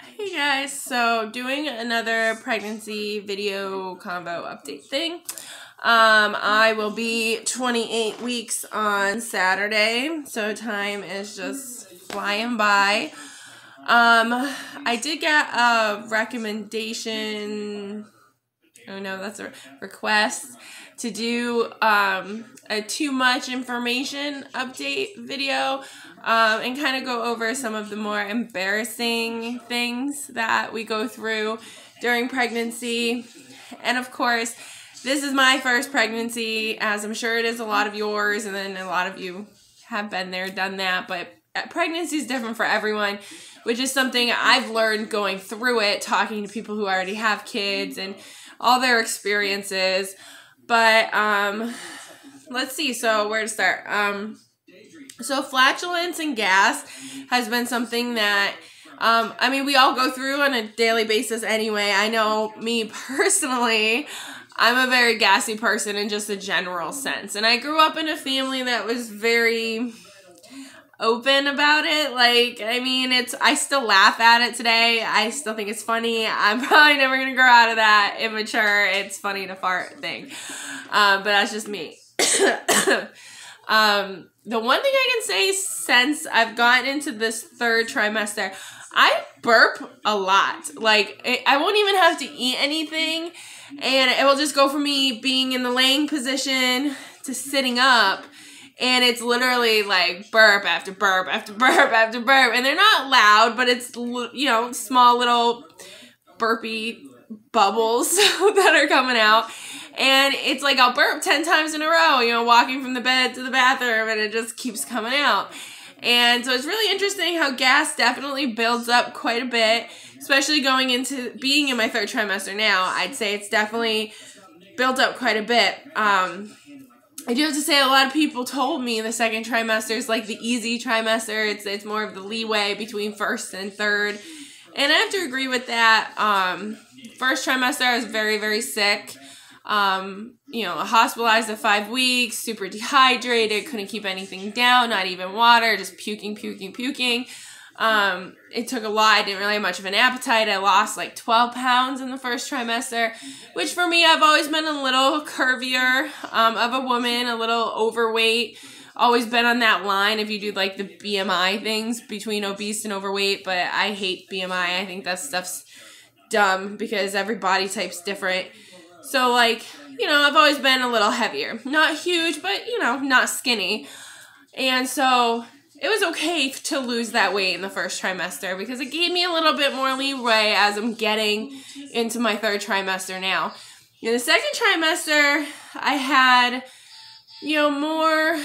Hey guys, so doing another pregnancy video combo update thing. I will be 28 weeks on Saturday, so time is just flying by. I did get a recommendation, oh no, that's a request to do a too much information update video and kind of go over some of the more embarrassing things that we go through during pregnancy. And of course, this is my first pregnancy, as I'm sure it is a lot of yours, and then a lot of you have been there, done that, but pregnancy is different for everyone, which is something I've learned going through it, talking to people who already have kids and all their experiences. But let's see, so where to start? So flatulence and gas has been something that I mean, we all go through on a daily basis anyway. I know me personally, I'm a very gassy person in just a general sense. And I grew up in a family that was very open about it. Like, I mean, I still laugh at it today. I still think it's funny. I'm probably never going to grow out of that immature, it's funny to fart thing. But that's just me. The one thing I can say since I've gotten into this third trimester, I burp a lot. Like, I won't even have to eat anything, and it will just go from me being in the laying position to sitting up, and it's literally like burp after burp after burp after burp, and they're not loud, but it's, you know, small little burpy bubbles that are coming out. And it's like I'll burp 10 times in a row, you know, walking from the bed to the bathroom, and it just keeps coming out. And so it's really interesting how gas definitely builds up quite a bit, especially going into being in my third trimester now. I'd say it's definitely built up quite a bit. I do have to say, a lot of people told me the second trimester is like the easy trimester. It's more of the leeway between first and third. And I have to agree with that. First trimester, I was very, very sick. You know, hospitalized at 5 weeks, super dehydrated, couldn't keep anything down, not even water, just puking. It took a lot. I didn't really have much of an appetite. I lost like 12 pounds in the first trimester, which for me, I've always been a little curvier of a woman, a little overweight. Always been on that line if you do like the BMI things between obese and overweight, but I hate BMI. I think that stuff's dumb because every body type's different. So, like, you know, I've always been a little heavier. Not huge, but, you know, not skinny. And so it was okay to lose that weight in the first trimester because it gave me a little bit more leeway as I'm getting into my third trimester now. In the second trimester, I had, you know, more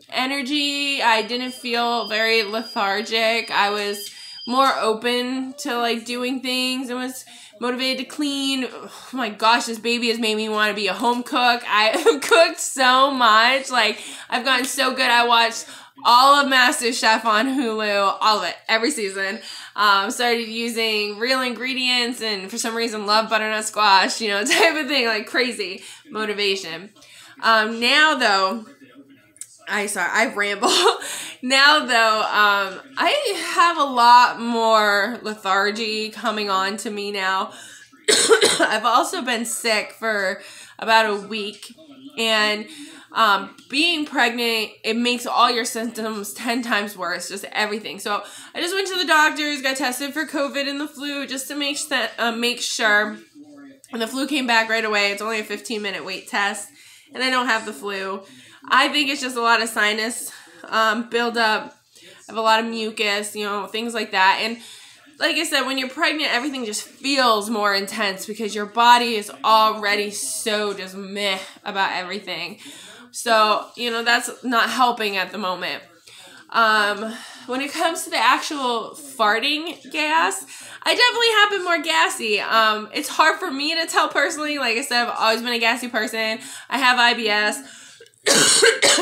energy. I didn't feel very lethargic. I was more open to, like, doing things and was motivated to clean. Oh my gosh, this baby has made me want to be a home cook. I have cooked so much. Like, I've gotten so good. I watched all of MasterChef on Hulu, all of it, every season. Started using real ingredients and for some reason love butternut squash, you know, type of thing, like crazy motivation. Now though, I ramble. Now though, I have a lot more lethargy coming on to me now. I've also been sick for about a week, and being pregnant, it makes all your symptoms 10 times worse, just everything. So I just went to the doctors, got tested for COVID and the flu just to make sure. And the flu came back right away. It's only a 15-minute wait test, and I don't have the flu. I think it's just a lot of sinus buildup. I have a lot of mucus, you know, things like that. And like I said, when you're pregnant, everything just feels more intense because your body is already so just meh about everything. So, you know, that's not helping at the moment. When it comes to the actual farting gas, I definitely have been more gassy. It's hard for me to tell personally. Like I said, I've always been a gassy person. I have IBS.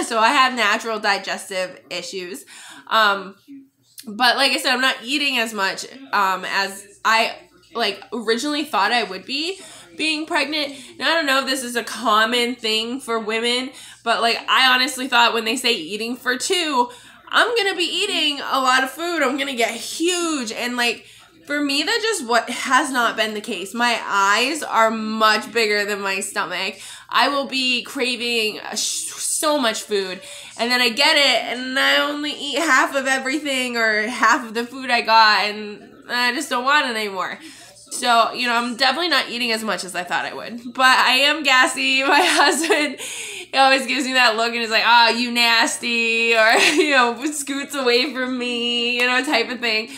So I have natural digestive issues. But like I said, I'm not eating as much as I like originally thought I would be being pregnant. Now, I don't know if this is a common thing for women, but like I honestly thought when they say eating for two, I'm going to be eating a lot of food. I'm going to get huge. And like, for me, that's just what has not been the case. My eyes are much bigger than my stomach. I will be craving so much food, and then I get it, and I only eat half of everything or half of the food I got, and I just don't want it anymore. So, you know, I'm definitely not eating as much as I thought I would. But I am gassy. My husband, he always gives me that look and he's like, oh, you nasty, or, you know, scoots away from me, you know, type of thing.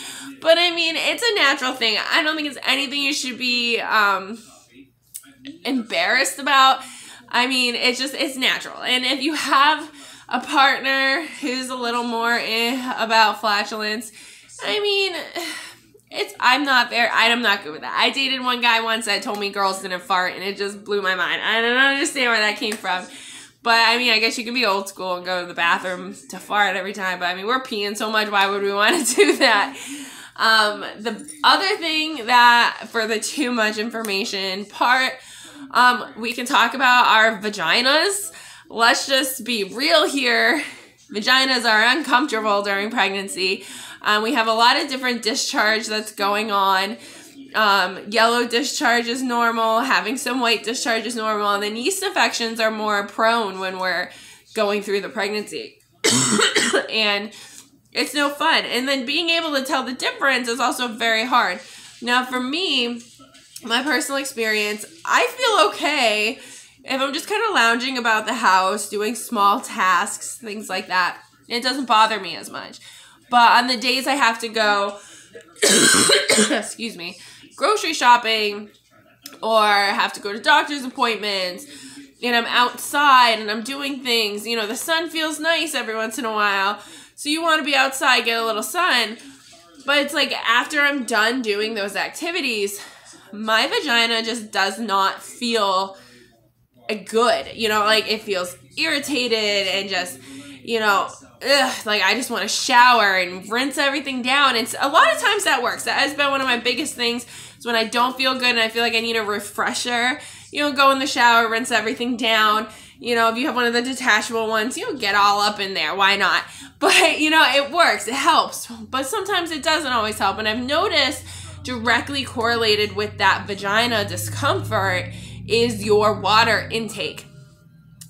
But I mean, it's a natural thing. I don't think it's anything you should be embarrassed about. I mean, it's natural. And if you have a partner who's a little more about flatulence, I mean, I'm not there. I'm not good with that. I dated one guy once that told me girls didn't fart, and it just blew my mind. I don't understand where that came from. But, I mean, I guess you can be old school and go to the bathroom to fart every time. But, I mean, we're peeing so much. Why would we want to do that? The other thing that for the too much information part, we can talk about our vaginas. Let's just be real here. Vaginas are uncomfortable during pregnancy. We have a lot of different discharge that's going on. Yellow discharge is normal. Having some white discharge is normal. And then yeast infections are more prone when we're going through the pregnancy. And it's no fun. And then being able to tell the difference is also very hard. Now, for me, my personal experience, I feel okay if I'm just kind of lounging about the house, doing small tasks, things like that. It doesn't bother me as much. But on the days I have to go, excuse me, grocery shopping, or have to go to doctor's appointments, and I'm outside and I'm doing things, you know, the sun feels nice every once in a while. So you want to be outside, get a little sun. But it's like after I'm done doing those activities, my vagina just does not feel good. You know, like it feels irritated and just, you know, like I just want to shower and rinse everything down. And a lot of times that works. That has been one of my biggest things is when I don't feel good and I feel like I need a refresher. You know, go in the shower, rinse everything down. You know, if you have one of the detachable ones, you know, get all up in there. Why not? But, you know, it works. It helps. But sometimes it doesn't always help. And I've noticed directly correlated with that vagina discomfort is your water intake.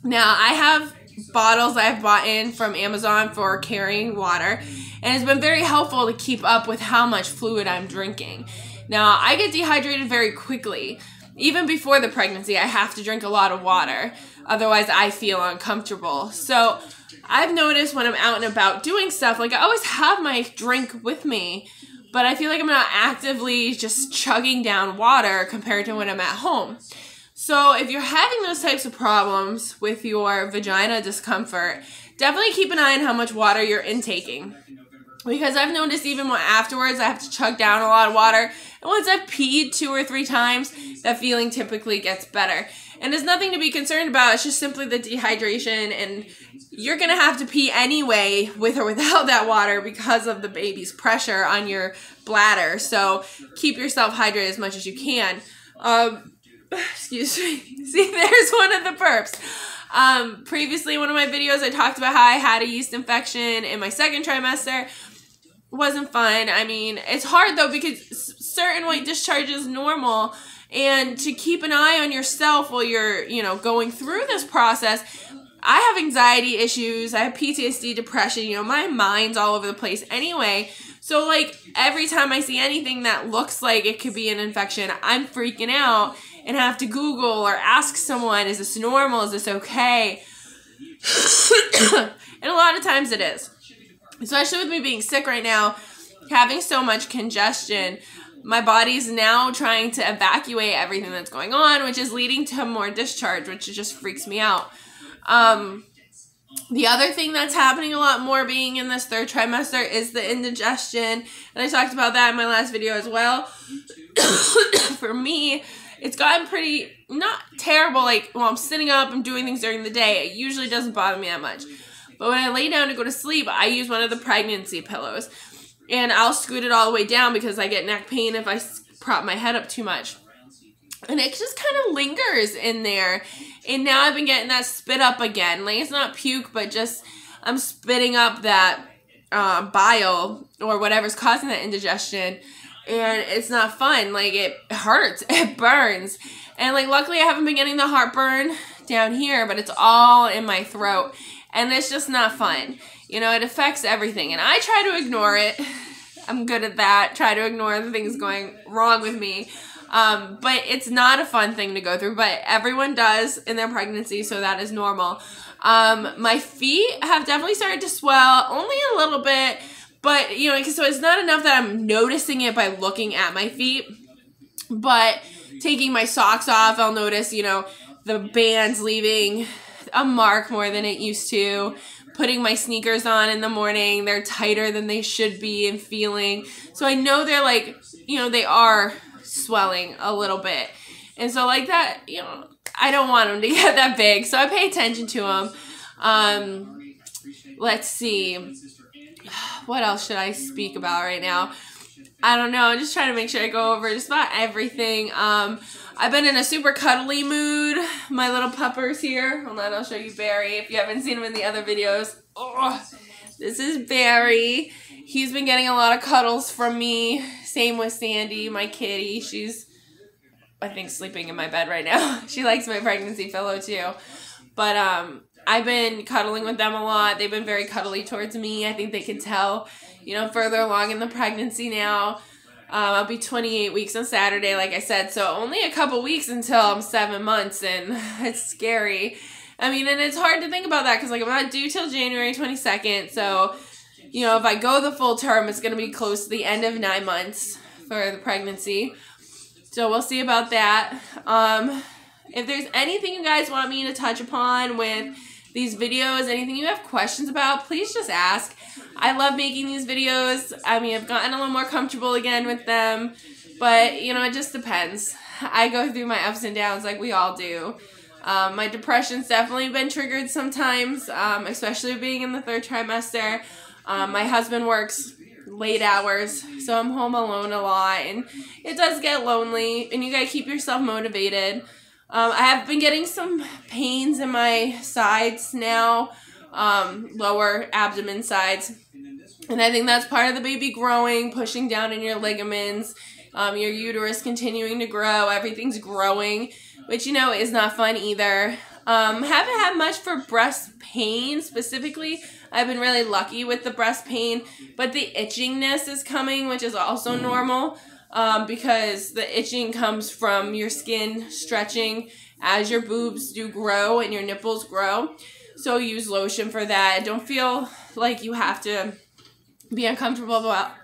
Now, I have bottles I've bought in from Amazon for carrying water, and it's been very helpful to keep up with how much fluid I'm drinking. Now, I get dehydrated very quickly. Even before the pregnancy, I have to drink a lot of water. Otherwise, I feel uncomfortable. So I've noticed when I'm out and about doing stuff, like I always have my drink with me, but I feel like I'm not actively just chugging down water compared to when I'm at home. So if you're having those types of problems with your vagina discomfort, definitely keep an eye on how much water you're intaking. Because I've noticed even afterwards, I have to chug down a lot of water. And once I've peed 2 or 3 times, that feeling typically gets better. And there's nothing to be concerned about. It's just simply the dehydration. And you're going to have to pee anyway with or without that water because of the baby's pressure on your bladder. So keep yourself hydrated as much as you can. Excuse me. See, there's one of the burps. Previously, one of my videos, I talked about how I had a yeast infection in my 2nd trimester. Wasn't fun. I mean, it's hard though because certain white discharge is normal, and to keep an eye on yourself while you're, you know, going through this process. I have anxiety issues. I have PTSD, depression. You know, my mind's all over the place anyway. So like every time I see anything that looks like it could be an infection, I'm freaking out and have to Google or ask someone, is this normal? Is this okay? And a lot of times it is. Especially with me being sick right now, having so much congestion, my body's now trying to evacuate everything that's going on, which is leading to more discharge, which just freaks me out. The other thing that's happening a lot more being in this 3rd trimester is the indigestion. And I talked about that in my last video as well. For me, it's gotten pretty, not terrible, like, well, I'm sitting up, I'm doing things during the day. It usually doesn't bother me that much. But when I lay down to go to sleep, I use one of the pregnancy pillows. And I'll scoot it all the way down because I get neck pain if I prop my head up too much. And it just kind of lingers in there. And now I've been getting that spit up again. Like, it's not puke, but just I'm spitting up that bile or whatever's causing that indigestion, and it's not fun. Like, it hurts, it burns, and like luckily I haven't been getting the heartburn down here, but it's all in my throat, and it's just not fun. You know, it affects everything, and I try to ignore it. I'm good at that. Try to ignore the things going wrong with me. But it's not a fun thing to go through, but everyone does in their pregnancy, so that is normal. My feet have definitely started to swell, only a little bit, but, you know, so it's not enough that I'm noticing it by looking at my feet, but taking my socks off, I'll notice, you know, the band's leaving a mark more than it used to. Putting my sneakers on in the morning, they're tighter than they should be and feeling. So I know they're like, you know, they are swelling a little bit. And so like that, you know, I don't want them to get that big. So I pay attention to them. Let's see. What else should I speak about right now? I don't know. I'm just trying to make sure I go over just about everything. I've been in a super cuddly mood. My little pupper's here. Hold on, I'll show you Barry if you haven't seen him in the other videos. Oh, this is Barry. He's been getting a lot of cuddles from me. Same with Sandy, my kitty. She's, I think, sleeping in my bed right now. She likes my pregnancy pillow too. But I've been cuddling with them a lot. They've been very cuddly towards me. I think they can tell, you know, further along in the pregnancy now. I'll be 28 weeks on Saturday, like I said, so only a couple weeks until I'm 7 months, and it's scary. I mean, and it's hard to think about that because, like, I'm not due till January 22nd, so, you know, if I go the full term, it's going to be close to the end of 9 months for the pregnancy. So we'll see about that. If there's anything you guys want me to touch upon with these videos, anything you have questions about, please just ask. I love making these videos. I mean, I've gotten a little more comfortable again with them, but, you know, it just depends. I go through my ups and downs like we all do. My depression's definitely been triggered sometimes, especially being in the 3rd trimester. My husband works late hours, so I'm home alone a lot, and it does get lonely, and you gotta keep yourself motivated. I have been getting some pains in my sides now, lower abdomen sides, and I think that's part of the baby growing, pushing down in your ligaments, your uterus continuing to grow, everything's growing, which, you know, is not fun either. Haven't had much for breast pain specifically. I've been really lucky with the breast pain, but the itchingness is coming, which is also normal. Because the itching comes from your skin stretching as your boobs do grow and your nipples grow. So use lotion for that. Don't feel like you have to be uncomfortable about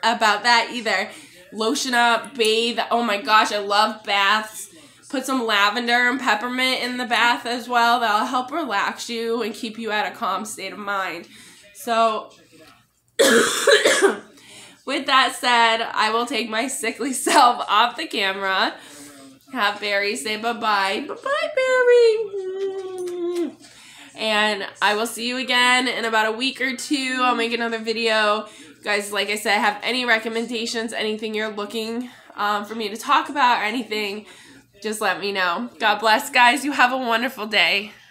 that either. Lotion up, bathe. Oh my gosh, I love baths. Put some lavender and peppermint in the bath as well. That'll help relax you and keep you at a calm state of mind. So with that said, I will take my sickly self off the camera. Have Barry say bye-bye. Bye-bye, Barry. And I will see you again in about a week or two. I'll make another video. You guys, like I said, have any recommendations, anything you're looking for me to talk about or anything, just let me know. God bless, guys. You have a wonderful day.